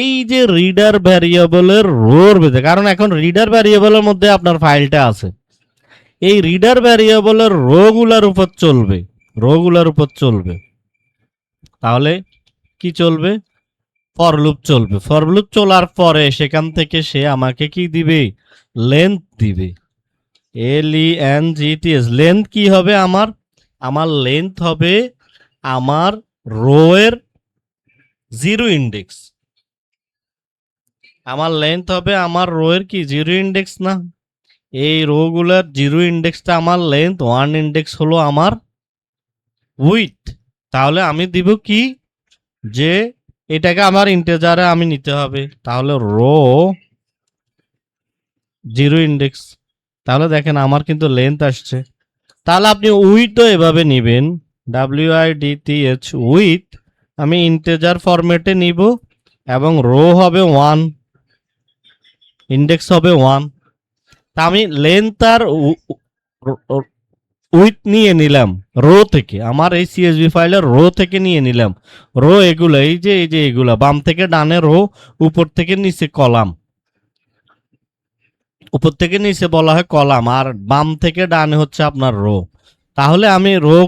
এই যে রিডার ভ্যারিয়েবলের রোর ভেতরে, কারণ এখন রিডার ভ্যারিয়েবলের মধ্যে আপনার ফাইলটা আছে, এই রিডার ভ্যারিয়েবলের রোগুলার উপর চলবে, রোগুলার উপর চলবে। তাহলে কি চলবে? ফর লুপ চলবে। ফর লুপ চলার পরে সেখান থেকে সে আমাকে কি দিবে? লেন্থ দিবে, LENGTH। লেন্থ কি হবে আমার? আমার লেন্থ হবে আমার রো এর জিরো ইন্ডেক্স। আমার লেন্থ হবে আমার রো এর কি জিরো ইন্ডেক্স না? এই রো গুলার জিরো ইন্ডেক্সটা আমার লেন্থ, 1 ইন্ডেক্স হলো আমার উইথ। তাহলে আমি দিব কি? যে এটাকে আমার ইন্টেজারে আমি নিতে হবে। তাহলে রো জিরো ইন্ডেক্স। তাহলে দেখেন আমার কিন্তু লেন্থ আসছে। তাহলে আপনি উইথও এভাবে নিবেন, WIDTH উইথ। আমি ইন্টেজার ফরম্যাটে নিব এবং রো হবে 1, ইন্ডেক্স হবে 1। তা আমি লেন্থ আর উইথ নিয়ে নিলাম রো থেকে, আমার এই সিএসভি ফাইলের রো থেকে নিয়ে নিলাম। রো এগুলো, এই যে এগুলা বাম থেকে ডানে রো, উপর থেকে নিচে কলাম। উপর থেকে নিচে বলা হয় কলাম, আর বাম থেকে ডানে হচ্ছে আপনার রো। তাহলে আমি রো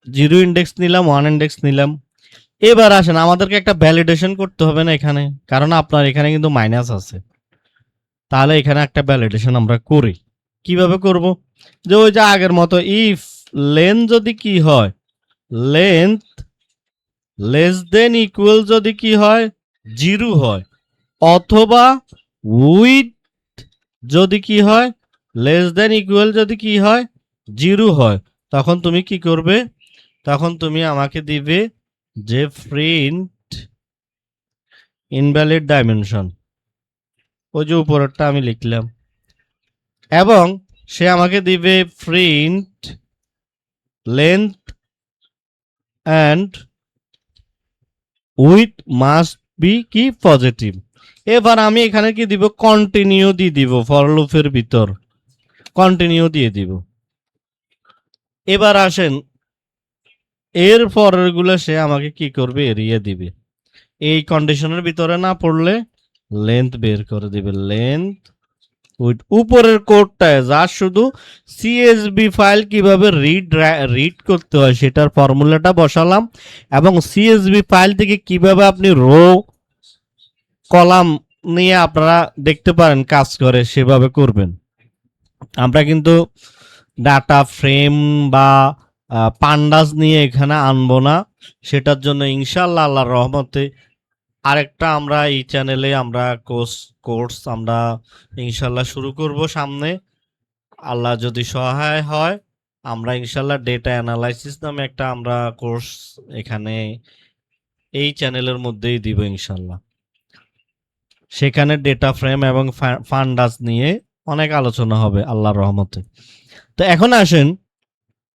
জিরো ইন্ডেক্স নিলাম, 1 ইন্ডেক্স নিলাম। এবার আসেন আমাদেরকে একটা ভ্যালিডেশন করতে হবে না এখানে, কারণ আপনার এখানে কিন্তু মাইনাস আছে। তাহলে এখানে একটা ভ্যালিডেশন আমরা করি। কিভাবে করব? যে ওই যে আগের মতো, ইফ লেন্থ যদি কি হয়, লেন্থ লেস দেন ইকুয়াল যদি কি হয়, জিরো হয়, অথবা উইথ যদি কি হয়, লেস দেন ইকুয়াল যদি কি হয় 0 হয়, তখন তুমি কি করবে, তখন তুমি আমাকে দিবে যে প্রিন্ট ইনভ্যালিড ডাইমেনশন, ওই যে উপরেরটা আমি লিখলাম, এবং সে আমাকে দিবে print length and with must be কি পজিটিভ। এবার আমি এখানে কি দিব, কন্টিনিউ দিয়ে দিব, ফর লুপের ভিতর কন্টিনিউ দিয়ে দিব। এবার আসেন এর পরের গুলো সে আমাকে কি করবে, এরিয়া দিবে। এই কন্ডিশনের ভিতরে না পড়লে লেন্থ বের করে দিবে, লেন্থ উইথ উপরের কোডটায় যা শুধু সিএসবি ফাইল কিভাবে রিড করতে হয় সেটার ফর্মুলাটা বসালাম, এবং সিএসবি ফাইল থেকে কিভাবে আপনি রো কলাম নিয়ে আপনারা দেখতে পারেন কাজ করে সেভাবে করবেন। আমরা কিন্তু ডাটা ফ্রেম বা পান্ডাস নিয়ে এখানে আনবো না, সেটার জন্য ইনশাআল্লাহ আল্লাহর রহমতে আরেকটা আমরা এই চ্যানেলে আমরা কোর্স আমরা ইনশাআল্লাহ শুরু করব সামনে, আল্লাহ যদি সহায় হয়। আমরা ইনশাআল্লাহ ডেটা অ্যানালাইসিস নামে একটা আমরা কোর্স এখানে এই চ্যানেলের মধ্যেই দিব ইনশাআল্লাহ। সেখানে ডেটা ফ্রেম এবং ফান্ডাস নিয়ে অনেক আলোচনা হবে আল্লাহর রহমতে। তো এখন আসেন,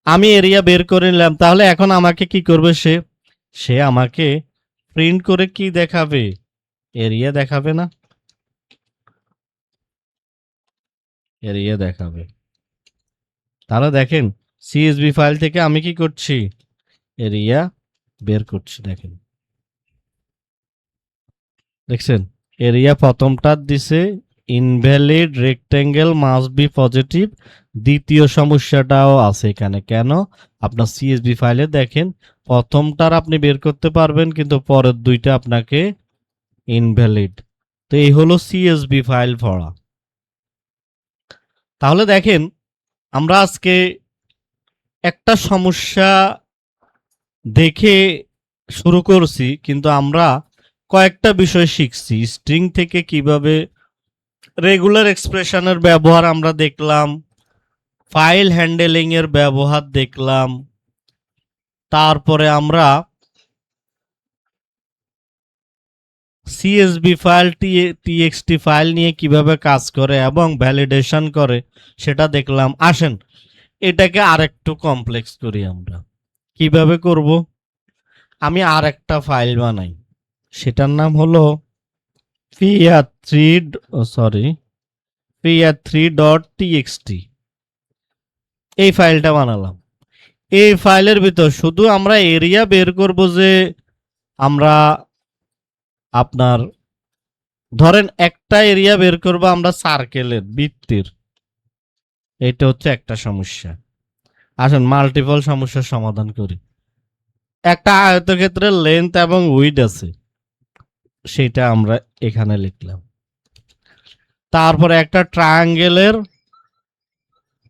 আমি এরিয়া বের করে নিলাম, তাহলে এখন আমাকে কি করবে সে আমাকে প্রিন্ট করে কি দেখাবে, এরিয়া দেখাবে না, এরিয়া দেখাবে। তাহলে দেখেন সিএসবি ফাইল থেকে আমি কি করছি, এরিয়া বের করছি। দেখেন, দেখছেন এরিয়া প্রথমটা দিছে invalid rectangle must be positive, দ্বিতীয় সমস্যাটাও আছে এখানে। কেন, আপনার সিএসবি ফাইলে দেখেন প্রথমটার আপনি বের করতে পারবেন কিন্তু পরের দুইটা আপনাকে ইনভ্যালিড। তো এই হলো সিএসবি ফাইল পড়া। তাহলে দেখেন আমরা আজকে একটা সমস্যা দেখে শুরু করছি, কিন্তু আমরা কয়েকটা বিষয় শিখছি। স্ট্রিং থেকে কিভাবে রেগুলার এক্সপ্রেশনের ব্যবহার আমরা দেখলাম, ফাইল হ্যান্ডেলিং এর ব্যবহার দেখলাম, তারপরে আমরা সিএসবি ফাইল টিএক্সটি ফাইল নিয়ে কিভাবে কাজ করে এবং ভ্যালিডেশন করে সেটা দেখলাম। আসেন এটাকে আরেকটু কমপ্লেক্স করি আমরা। কিভাবে করব, আমি আর একটা ফাইল বানাই, সেটার নাম হলো pr3.txt। এই ফাইলটা বানালাম। এই ফাইলের ভিতর শুধু আমরা এরিয়া বের করব, যে আমরা আপনার ধরেন একটা এরিয়া বের করব আমরা সার্কেলের বৃত্তের, এটা হচ্ছে একটা সমস্যা। আসেন মাল্টিপল সমস্যার সমাধান করি। একটা আয়তক্ষেত্রের লেন্থ এবং উইডথ আছে, সেটা আমরা এখানে লিখলাম। তারপরে একটা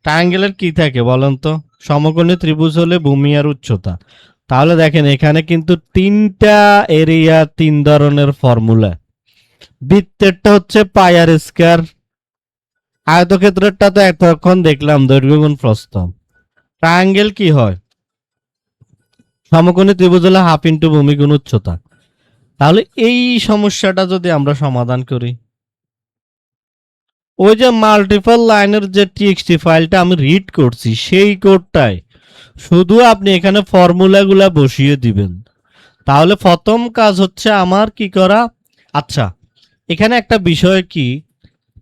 ট্রায়াঙ্গেলের কি থাকে বলেন তো, সমকোণী ত্রিভুজ হলে ভূমি আর উচ্চতা। তাহলে দেখেন এখানে কিন্তু তিনটা এরিয়া, তিন ধরনের ফর্মুলা। বৃত্তেরটা হচ্ছে পাই আর স্কয়ার, আয়তক্ষেত্রেরটা তো এতক্ষণ দেখলাম দৈর্ঘ্য গুণ প্রস্থ। ট্রায়াঙ্গেল কি হয়, সমকোণী ত্রিভুজ হলে হাফ ইন্টু ভূমি গুণ উচ্চতা। তাহলে এই সমস্যাটা যদি আমরা সমাধান করি, ওই যে মাল্টিপল লাইনের যে টিএক্সটি ফাইলটা আমি রিড করছি সেই কোডটায় শুধু আপনি এখানে ফর্মুলাগুলা বসিয়ে দিবেন। তাহলে প্রথম কাজ হচ্ছে আমার কি করা, আচ্ছা এখানে একটা বিষয় কি,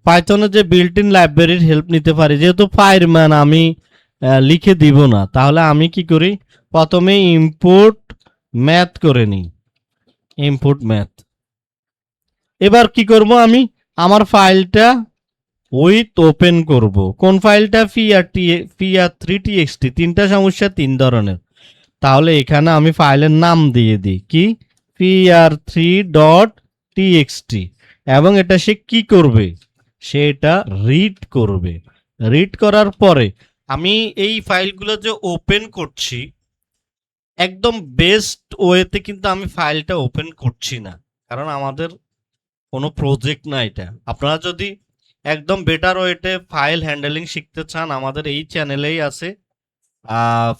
পাইথনে যে বিল্ট ইন লাইব্রেরির হেল্প নিতে পারি, যেহেতু ফায়ারম্যান আমি লিখে দিব না, তাহলে আমি কি করি, প্রথমে ইনপুট ম্যাথ করে নিই, ইনপুট ম্যাথ। এবার কি করব, আমি আমার ফাইলটা উইথ ওপেন করব। কোন ফাইলটা, pr3.txt। তিনটা সমস্যা তিন ধরনের, তাহলে এখানে আমি ফাইলের নাম দিয়ে দিই কি, pr3.txt, এবং এটা সে কি করবে, সেটা রিড করবে। রিড করার পরে আমি এই ফাইলগুলো যে ওপেন করছি, একদম বেস্ট ওয়েতে কিন্তু আমি ফাইলটা ওপেন করছি না, কারণ আমাদের কোনো প্রজেক্ট না এটা। আপনারা যদি একদম বেটার ওয়েতে ফাইল হ্যান্ডেলিং শিখতে চান, আমাদের এই চ্যানেলেই আছে।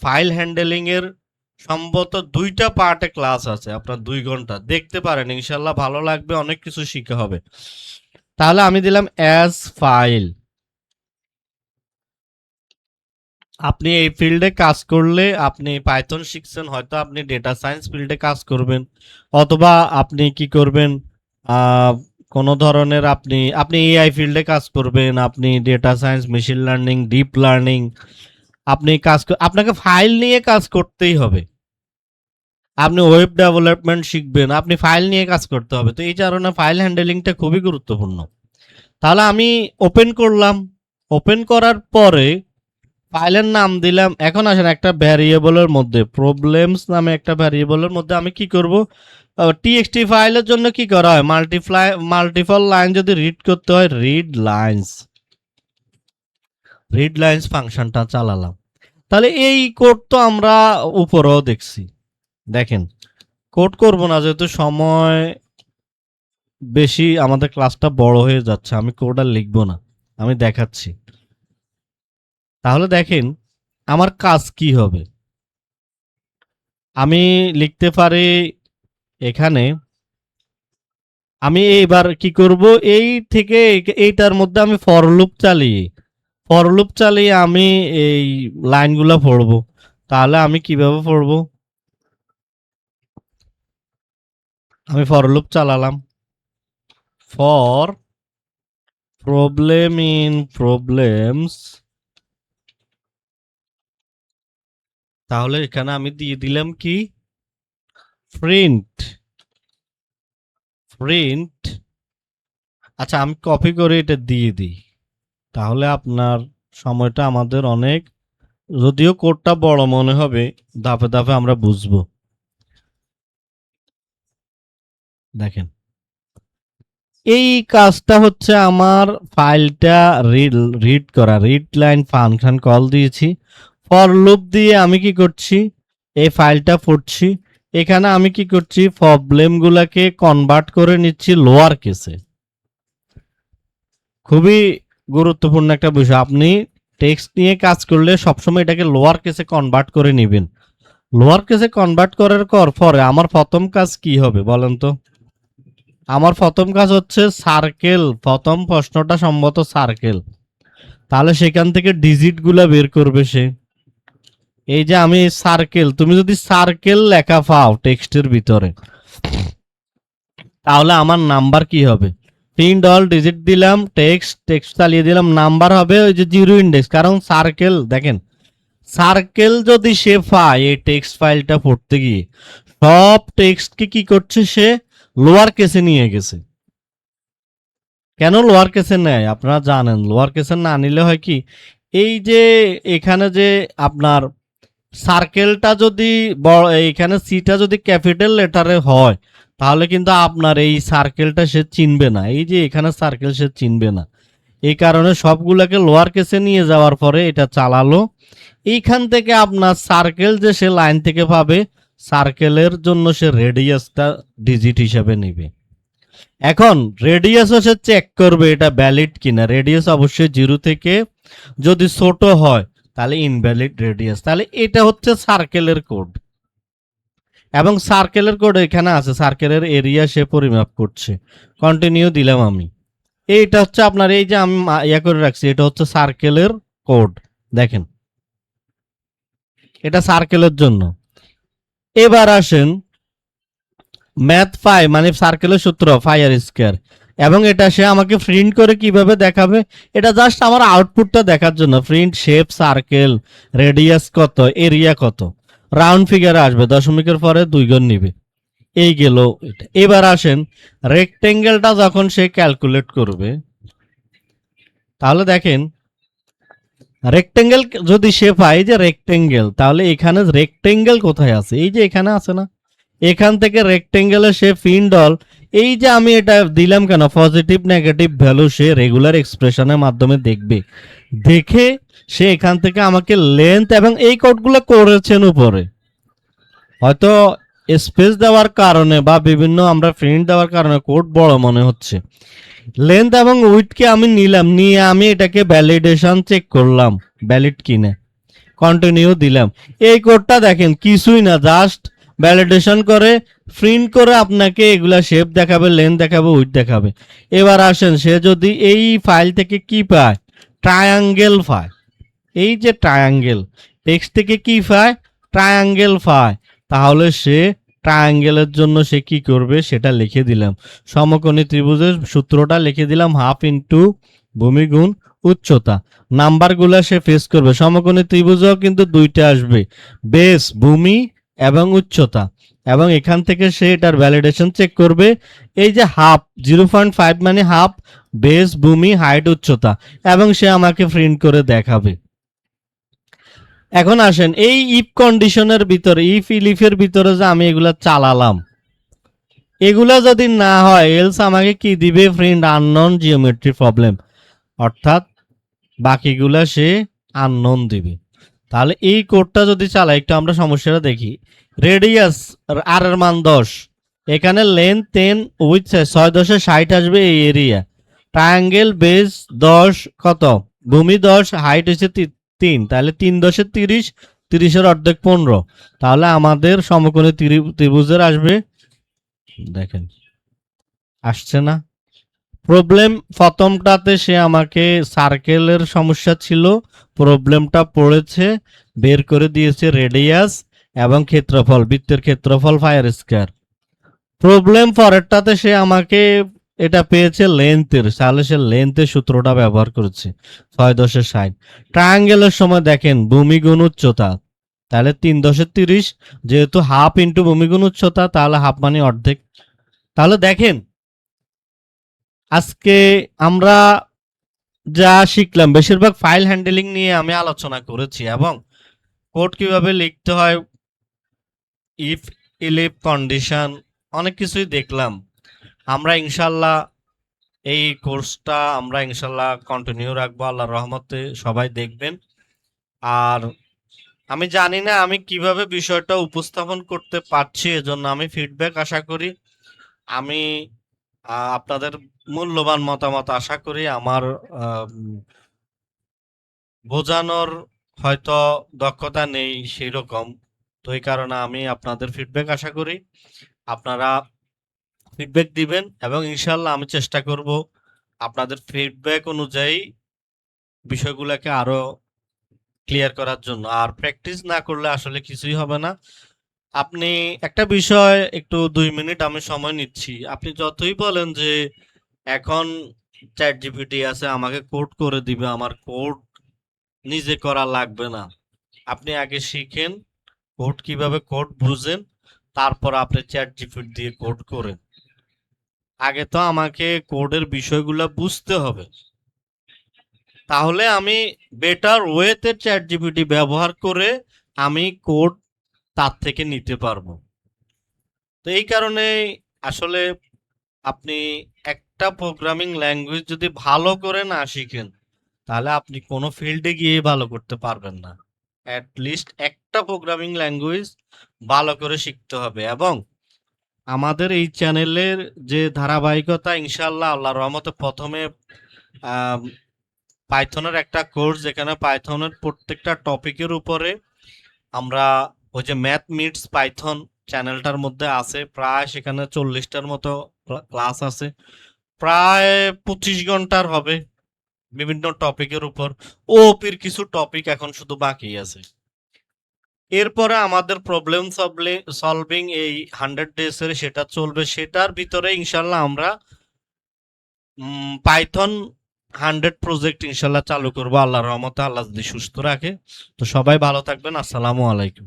ফাইল হ্যান্ডেলিং এর সম্ভবত 2টা পার্টে ক্লাস আছে, আপনার 2 ঘন্টা দেখতে পারেন, ইনশাল্লাহ ভালো লাগবে, অনেক কিছু শিখা হবে। তাহলে আমি দিলাম অ্যাজ ফাইল। আপনি এই ফিল্ডে কাজ করলে আপনি পাইথন শিখছেন, হয়তো আপনি ডেটা সায়েন্স ফিল্ডে কাজ করবেন, অথবা আপনি কি করবেন, কোনো ধরনের আপনি আপনি এআই ফিল্ডে কাজ করবেন, আপনি data science, machine learning, deep learning, আপনি আপনাকে ফাইল নিয়ে কাজ করতেই হবে। আপনি ওয়েব ডেভেলপমেন্ট শিখবেন, আপনি ফাইল নিয়ে কাজ করতে হবে। তো এই কারণে ফাইল হ্যান্ডেলিংটা খুবই গুরুত্বপূর্ণ। তাহলে আমি ওপেন করলাম, ওপেন করার পরে ফাইলের নাম দিলাম। এখন আসেন একটা ভ্যারিয়েবলের মধ্যে, প্রবলেমস নামে একটা ভ্যারিয়েবলের মধ্যে আমি কি করব, টিএক্সটি ফাইলের জন্য কি করা হয়, মাল্টিপল লাইন যদি রিড করতে হয়, রিড লাইন্স ফাংশনটা চালালাম। তাহলে এই কোড তো আমরা উপরেও দেখছি। দেখেন, কোড করব না যেহেতু সময় বেশি, আমাদের ক্লাসটা বড় হয়ে যাচ্ছে, আমি কোড আর লিখবো না, আমি দেখাচ্ছি। তাহলে দেখেন আমার কাজ কি হবে। আমি লিখতে পারি এখানে, আমি এইবার কি করব, এই থেকে এইটার মধ্যে আমি ফর লুপ চালিয়ে আমি এই লাইনগুলো পড়ব। তাহলে আমি কিভাবে পড়ব, আমি ফর লুপ চালালাম, ফর প্রবলেম ইন প্রবলেমস, তাহলে এখানে আমি দিয়ে দিলাম কি, প্রিন্ট। আচ্ছা, আমি কপি করে এটা দিয়ে দিই, তাহলে আপনার সময়টা আমাদের অনেক, যদিও কোডটা বড় মনে হবে, ধাপে ধাপে আমরা বুঝবো। দেখেন, এই কাজটা হচ্ছে আমার ফাইলটা রিড করা, রিড লাইন ফাংশন কল দিয়েছি, ফর লুপ দিয়ে আমি কি করছি, এই ফাইলটা পড়ছি। এখানে আমি কি করছি, প্রবলেমগুলোকে কনভার্ট করে নিচ্ছি লোয়ার কেসে। খুবই গুরুত্বপূর্ণ একটা বিষয়, আপনি টেক্সট নিয়ে কাজ করলে সবসময় এটাকে লোয়ার কেসে কনভার্ট করে নেবেন। লোয়ার কেসে কনভার্ট করার পরে আমার প্রথম কাজ কি হবে বলেন তো, আমার প্রথম কাজ হচ্ছে সার্কেল, প্রথম প্রশ্নটা সম্ভবত সার্কেল, তাহলে সেখান থেকে ডিজিট গুলা বের করবে সে। এই যে আমি সার্কেল, তুমি যদি সার্কেল লেখা পাও টেক্সটের ভিতরে, তাহলে আমার নাম্বার কি হবে, প্রিন্ট অল ডিজিট দিলাম, টেক্সট চালিয়ে দিলাম, নাম্বার হবে ওই যে 0 ইন্ডেক্স, কারণ সার্কেল, দেখেন সার্কেল যদি সে পায় এই টেক্সট ফাইলটা পড়তে গিয়ে, সব টেক্সটকে কি করছে সে লোয়ার কেসে নিয়ে গেছে। কেন লোয়ার কেসে নেয় আপনারা জানেন, লোয়ার কেসে না নিলে হয় কি, এই যে এখানে যে আপনার সার্কেলটা যদি বড়, এইখানে সিটা যদি ক্যাপিটাল লেটারে হয়, তাহলে কিন্তু আপনার এই সার্কেলটা সে চিনবে না, এই যে এখানে সার্কেল সে চিনবে না। এই কারণে সবগুলোকে লোয়ার কেসে নিয়ে যাওয়ার পরে এটা চালালো। এইখান থেকে আপনার সার্কেল যে সে লাইন থেকে পাবে, সার্কেলের জন্য সে রেডিয়াসটা ডিজিট হিসাবে নেবে। এখন রেডিয়াসও সে চেক করবে এটা ভ্যালিড কিনা, রেডিয়াস অবশ্যই 0 থেকে যদি ছোট হয় তাহলে ইনভ্যালিড রেডিয়াস। তাহলে এটা হচ্ছে সার্কেলের কোড, এবং সার্কেলের কোড এখানে আছে, সার্কেলের এরিয়া সে পরিমাপ করছে। কন্টিনিউ দিলাম আমি, এইটা হচ্ছে আপনার, এই যে আমি ইয়া করে রাখছি, এটা হচ্ছে সার্কেলের কোড। দেখেন এটা সার্কেলের জন্য। এবার আসেন ম্যাথ ফাই, মানে সার্কেলের সূত্র ফাই আর স্কয়ার, এবং এটা সে আমাকে প্রিন্ট করে কিভাবে দেখাবে, এটা জাস্ট আমার আউটপুটটা দেখার জন্য। প্রিন্ট শেপ সার্কেল, রেডিয়াস কত, এরিয়া কত, রাউন্ড ফিগারে আসবে, দশমিকের পরে 2 গুণ নিবে, এই গেল এটা। এবার আসেন রেক্টেঙ্গেলটা যখন সে ক্যালকুলেট করবে, তাহলে দেখেন রেক্টেঙ্গেল যদি সে পায় যে রেক্টেঙ্গেল, তাহলে এখানে রেক্টেঙ্গেল কোথায় আছে, এই যে এখানে আছে না, এখান থেকে রেক্টেঙ্গেলের সে ফিন্ডল, এই যে আমি এটা দিলাম কেন, পজিটিভ নেগেটিভ ভ্যালু সে রেগুলার এক্সপ্রেশনের মাধ্যমে দেখবে, দেখে সে এখান থেকে আমাকে লেন্থ, এবং এই কোডগুলো করেছেন উপরে, হয়তো স্পেস দেওয়ার কারণে বা বিভিন্ন আমরা প্রিন্ট দেওয়ার কারণে কোড বড় মনে হচ্ছে। লেন্থ এবং উইডথকে আমি নিলাম, নিয়ে আমি এটাকে ভ্যালিডেশন চেক করলাম ভ্যালিড কিনা, কন্টিনিউ দিলাম। এই কোডটা দেখেন কিছুই না, জাস্ট ভ্যালিডেশন করে প্রিন্ট করে আপনাকে এগুলা শেপ দেখাবে, লেন্থ দেখাবে, উইডথ দেখাবে। এবার আসেন, সে যদি এই ফাইল থেকে কি পায়, ট্রায়াঙ্গেল পায়, এই যে ট্রায়াঙ্গেল টেক্সট থেকে কি পায়, ট্রায়াঙ্গেল পায়, তাহলে সে ট্রায়াঙ্গেলের জন্য সে কি করবে সেটা লিখে দিলাম। সমকোণী ত্রিভুজের সূত্রটা লিখে দিলাম, হাফ ইন্টু ভূমি গুণ উচ্চতা। নাম্বারগুলো সে ফেস করবে। সমকোণী ত্রিভুজও কিন্তু দুইটা আসবে, বেস ভূমি এবং উচ্চতা, এবং এখান থেকে সে এটার ভ্যালিডেশন চেক করবে। এই যে হাফ 0.5 মানে হাফ, বেস ভূমি হাইট উচ্চতা, এবং সে আমাকে প্রিন্ট করে দেখাবে। এখন আসেন, এই ইফ কন্ডিশনের ভিতরে, ইফ ইলিফের ভিতরে যে আমি এগুলা চালালাম, এগুলা যদি না হয় এলস আমাকে কি দিবে, প্রিন্ট আননোন জিওমেট্রি প্রবলেম, অর্থাৎ বাকিগুলা সে আননোন দিবে। তাহলে এই কোডটা যদি চালাই, একটু আমরা সমস্যাটা দেখি। রেডিয়াস আর এর মান 10, এখানে লেন্থ 10, উইথ 6×10 = 60 আসবে এই এরিয়া। ট্রায়াঙ্গেল বেস 10, কত ভূমি 10, হাইট হচ্ছে 3, তাহলে 3×10 = 30, 30-এর অর্ধেক 15, তাহলে আমাদের সমকোণী ত্রিভুজের আসবে, দেখেন আসছে না প্রবলেম। প্রথমটাতে সে আমাকে সার্কেলের সমস্যা ছিল, প্রবলেমটা পড়েছে, বের করে দিয়েছে রেডিয়াস এবং ক্ষেত্রফল, বৃত্তের ক্ষেত্রফল পায়ের স্কয়ার। প্রবলেম পরেরটাতে সে আমাকে এটা পেয়েছে লেন্থের, তাহলে সে লেন্থের সূত্রটা ব্যবহার করেছে, 6×10 = 60। ট্রায়াঙ্গেলের সময় দেখেন ভূমি গুণ উচ্চতা, তাহলে 3×30, যেহেতু হাফ ইন্টু ভূমি গুণ উচ্চতা, তাহলে হাফ মানে অর্ধেক। তাহলে দেখেন আজকে আমরা যা শিখলাম বেশিরভাগ ফাইল হ্যান্ডলিং নিয়ে আমি আলোচনা করেছি, এবং কোড কিভাবে লিখতে হয়, ইফ ইলিফ কন্ডিশন, অনেক কিছুই দেখলাম। আমরা ইনশাল্লাহ এই কোর্সটা আমরা ইনশাল্লাহ কন্টিনিউ রাখবো আল্লাহর রহমতে, সবাই দেখবেন। আর আমি জানি না আমি কিভাবে বিষয়টা উপস্থাপন করতে পারছি, এজন্য আমি ফিডব্যাক আশা করি। আমি আপনাদের মূল্যবান মতামত আশা করি। আমার বোঝানোর হয়তো দক্ষতা নেই সেই রকম, তো এই কারণে আমি আপনাদের ফিডব্যাক আশা করি। আপনারা ফিডব্যাক দিবেন, এবং ইনশাল্লাহ আমি চেষ্টা করব আপনাদের ফিডব্যাক অনুযায়ী বিষয়গুলোকে আরো ক্লিয়ার করার জন্য। আর প্র্যাকটিস না করলে আসলে কিছুই হবে না। আপনি একটা বিষয় একটু 2 মিনিট আমি সময় নিচ্ছি, আপনি যতই বলেন যে এখন চ্যাট জিপিটি আছে আমাকে কোড করে দিবে, আমার কোড নিজে করা লাগবে না। আপনি আগে শিখেন কোড কিভাবে, কোড বুঝেন, তারপর আপনি চ্যাট জিপিটি দিয়ে কোড করেন। আগে তো আমাকে কোডের বিষয়গুলো বুঝতে হবে, তাহলে আমি বেটার ওয়েতে চ্যাট জিপিটি ব্যবহার করে আমি কোড তার থেকে নিতে পারবো। তো এই কারণে আসলে আপনি একটা প্রোগ্রামিং ল্যাঙ্গুয়েজ যদি ভালো করে না শিখেন, তাহলে আপনি কোনো ফিল্ডে গিয়ে ভালো করতে পারবেন না। অ্যাট লিস্ট একটা প্রোগ্রামিং ল্যাঙ্গুয়েজ ভালো করে শিখতে হবে। এবং আমাদের এই চ্যানেলের যে ধারাবাহিকতা, ইনশাল্লাহ আল্লাহর রহমতে প্রথমে পাইথনের একটা কোর্স, যেখানে পাইথনের প্রত্যেকটা টপিকের উপরে আমরা, ওই যে ম্যাথ মিটস পাইথন চ্যানেলটার মধ্যে আছে, প্রায় সেখানে 40টার মতো ক্লাস আছে, প্রায় 25 ঘন্টার হবে বিভিন্ন টপিকের উপর। ওপির কিছু টপিক এখন শুধু বাকি আছে। এরপরে আমাদের প্রবলেম সলভিং এই 100 ডেজ এর সেটা চলবে, সেটার ভিতরে ইনশাল্লাহ আমরা পাইথন 100 প্রজেক্ট ইনশাল্লাহ চালু করবো আল্লাহর রহমতে, আল্লাহ যদি সুস্থ রাখে। তো সবাই ভালো থাকবেন, আসসালামু আলাইকুম।